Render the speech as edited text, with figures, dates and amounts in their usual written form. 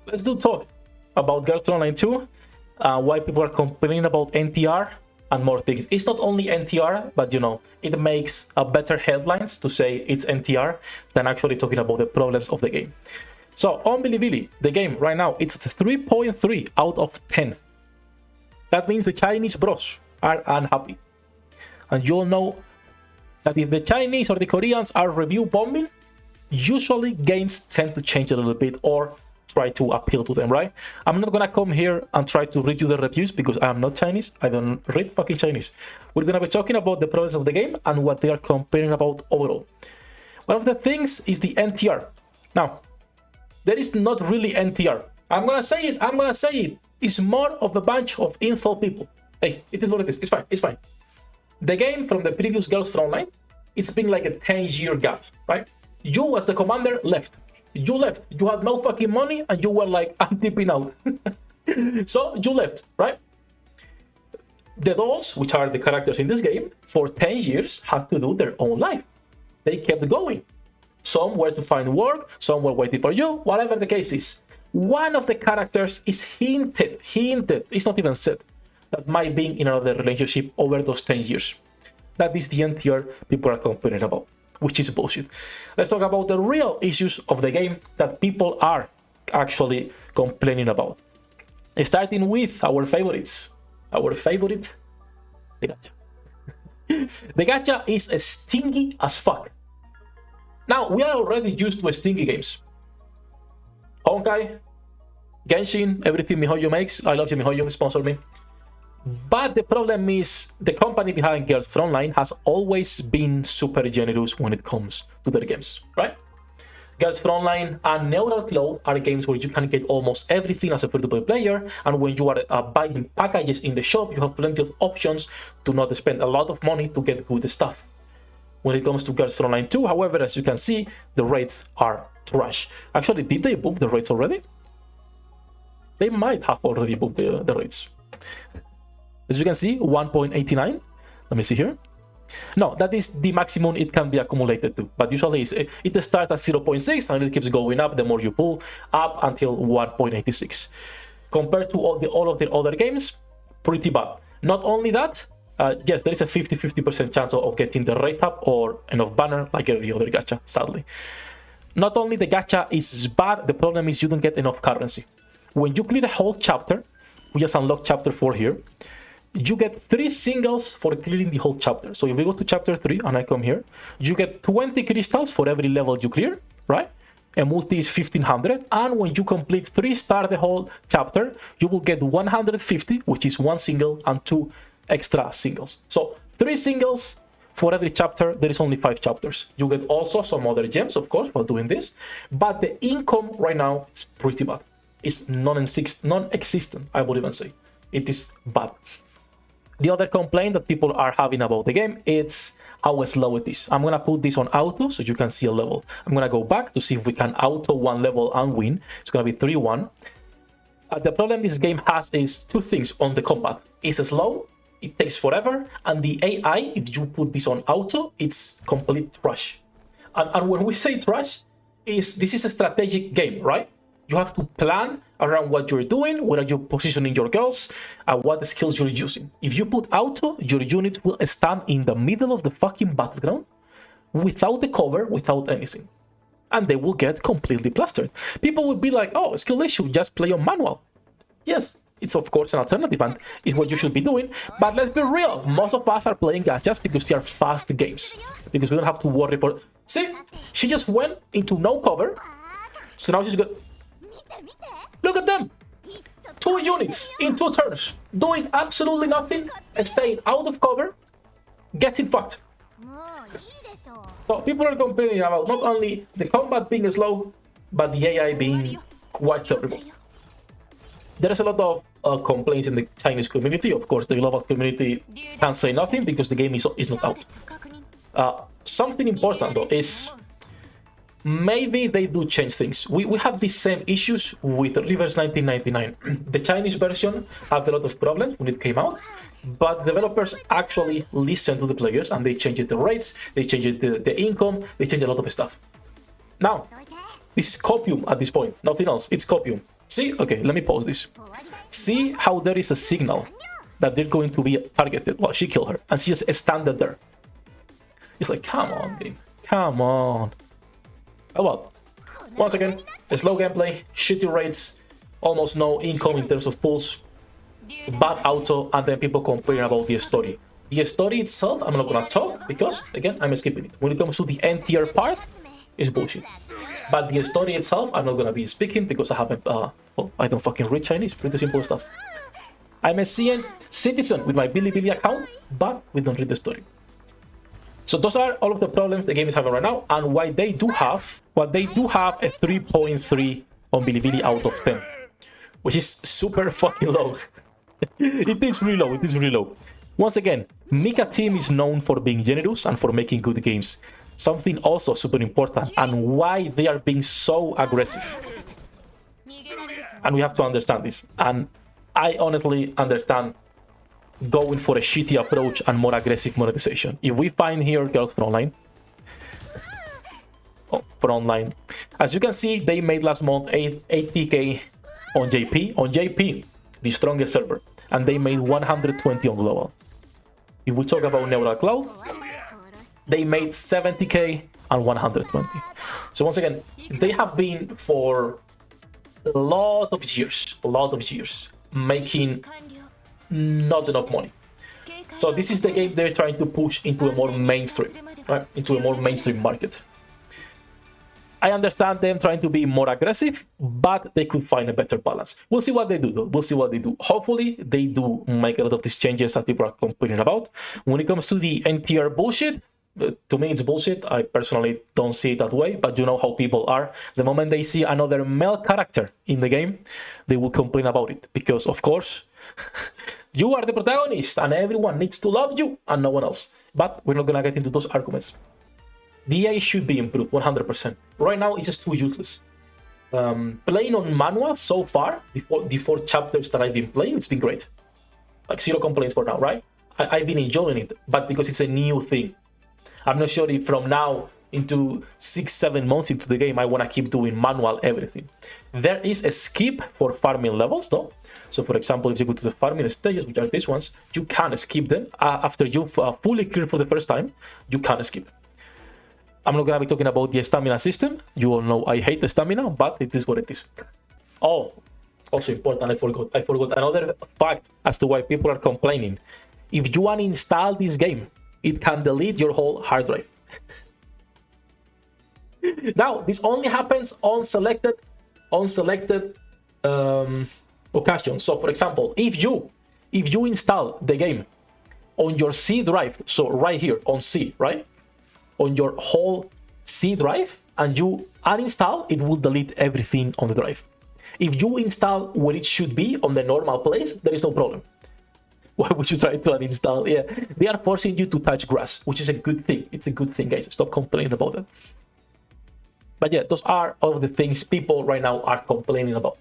let's do talk about Girls Online 2, why people are complaining about NTR and more things. It's not only NTR, but you know, it makes a better headlines to say it's NTR than actually talking about the problems of the game. So on Bilibili, the game right now, it's 3.3 out of 10. That means the Chinese bros are unhappy. And you all know that if the Chinese or the Koreans are review bombing, usually games tend to change a little bit or try to appeal to them, right? I'm not gonna come here and try to read you the reviews because I am not Chinese. I don't read fucking Chinese. We're gonna be talking about the problems of the game and what they are complaining about overall. One of the things is the NTR. Now, there is not really NTR. I'm gonna say it. It's more of a bunch of insult people. Hey, it is what it is. It's fine. The game from the previous Girls Frontline, it's been like a 10-year gap, right? You as the commander left. You had no fucking money and you were like, I'm dipping out. So you left, right? The dolls, which are the characters in this game, for 10 years had to do their own life. They kept going. Some were to find work, some were waiting for you, whatever the case is. One of the characters is hinted, it's not even said, that might be in another relationship over those 10 years. That is the NTR people are complaining about, which is bullshit. Let's talk about the real issues of the game that people are actually complaining about. Starting with our favorites. Our favorite, the gacha. The gacha is stingy as fuck. Now, we are already used to stingy games. Honkai, Genshin, everything MiHoYo makes. I love you, MiHoYo, sponsor me. But the problem is, the company behind Girls Frontline has always been super generous when it comes to their games, right? Girls Frontline and Neural Cloud are games where you can get almost everything as a free-to-play player, and when you are buying packages in the shop, you have plenty of options to not spend a lot of money to get good stuff. When it comes to Girls Frontline 2, however, as you can see, the rates are trash. Actually, did they book the rates already? They might have already booked the rates. As you can see, 1.89. Let me see here. No, that is the maximum it can be accumulated to. But usually it starts at 0.6 and it keeps going up the more you pull, up until 1.86. Compared to all of the other games, pretty bad. Not only that, yes, there is a 50% chance of getting the rate up or enough banner like every other gacha, sadly. Not only the gacha is bad, the problem is you don't get enough currency. When you clear a whole chapter, we just unlocked chapter 4 here, you get 3 singles for clearing the whole chapter. So if we go to chapter 3 and I come here, you get 20 crystals for every level you clear, right? A multi is 1500, and when you complete 3-star the whole chapter, you will get 150, which is 1 single and 2 extra singles. So 3 singles for every chapter. There is only 5 chapters. You get also some other gems, of course, while doing this, but the income right now is pretty bad. It's non-existent, I would even say. It is bad. The other complaint that people are having about the game is how slow it is. I'm gonna put this on auto so you can see a level. I'm gonna go back to see if we can auto one level and win. It's gonna be 3-1. The problem this game has is 2 things on the combat. It's slow, it takes forever, and the AI, if you put this on auto, it's complete trash. And when we say trash, this is a strategic game, right? You have to plan around what you're doing, where are you positioning your girls, and what skills you're using. If you put auto, your unit will stand in the middle of the fucking battleground without the cover, without anything. And they will get completely plastered. People will be like, oh, skill issue, just play on manual. Yes, it's of course an alternative and it's what you should be doing, but let's be real, most of us are playing gachas because they are fast games. Because we don't have to worry for... See, she just went into no cover, so now she's got... Look at them! 2 units in 2 turns, doing absolutely nothing, and staying out of cover, getting fucked. So people are complaining about not only the combat being slow, but the AI being quite terrible. There's a lot of complaints in the Chinese community. Of course, the global community can't say nothing because the game is not out. Something important though is maybe they do change things. We have the same issues with Rivers 1999. The Chinese version had a lot of problems when it came out, but developers actually listened to the players and they changed the rates, they changed the income, they changed a lot of stuff. Now, this is copium at this point, nothing else. It's copium. See? Okay, let me pause this. See how there is a signal that they're going to be targeted. Well, she killed her, and she just standing there. It's like, come on, game. Come on. Oh well. Once again, a slow gameplay, shitty rates, almost no income in terms of pulls, bad auto, and then people complain about the story. The story itself, I'm not gonna talk because, again, I'm skipping it. When it comes to the NTR part, it's bullshit. But the story itself, I'm not gonna be speaking because I haven't, well, I don't fucking read Chinese, pretty simple stuff. I'm a CN citizen with my Bilibili account, but we don't read the story. So those are all of the problems the game is having right now, and why they do have a 3.3 on Bilibili out of 10, which is super fucking low. It is really low, it is really low. Once again, Nikke team is known for being generous and for making good games. Something also super important, and why they are being so aggressive. And we have to understand this. And I honestly understand going for a shitty approach and more aggressive monetization. If we find here girls Frontline, Frontline, as you can see, they made last month 80k on JP, the strongest server, and they made 120 on global. If we talk about Neural Cloud, they made 70k and 120. So once again, they have been for a lot of years making not enough money. So this is the game they're trying to push into a more mainstream, right? Into a more mainstream market. I understand them trying to be more aggressive, but they could find a better balance. We'll see what they do, though. We'll see what they do. Hopefully, they do make a lot of these changes that people are complaining about. When it comes to the NTR bullshit, to me, it's bullshit. I personally don't see it that way, but you know how people are. The moment they see another male character in the game, they will complain about it. Because, of course, you are the protagonist, and everyone needs to love you, and no one else. But we're not going to get into those arguments. The AI should be improved 100%. Right now, it's just too useless. Playing on manual so far, the 4 chapters that I've been playing, it's been great. Like, 0 complaints for now, right? I've been enjoying it, but because it's a new thing. I'm not sure if from now into 6-7 months into the game, I want to keep doing manual everything. There is a skip for farming levels, though. So, for example, if you go to the farming stages, which are these ones, you can skip them. After you've fully cleared for the first time, you can skip. I'm not going to be talking about the stamina system. You all know I hate the stamina, but it is what it is. Oh, also important, I forgot another fact as to why people are complaining. If you uninstall this game, it can delete your whole hard drive. Now, this only happens on selected occasions. So, for example, if you install the game on your C drive, so right here on C, right? On your whole C drive, and you uninstall, it will delete everything on the drive. If you install where it should be on the normal place, there is no problem. Why would you try to uninstall? Yeah, they are forcing you to touch grass, which is a good thing. It's a good thing, guys. Stop complaining about that. But yeah, those are all of the things people right now are complaining about.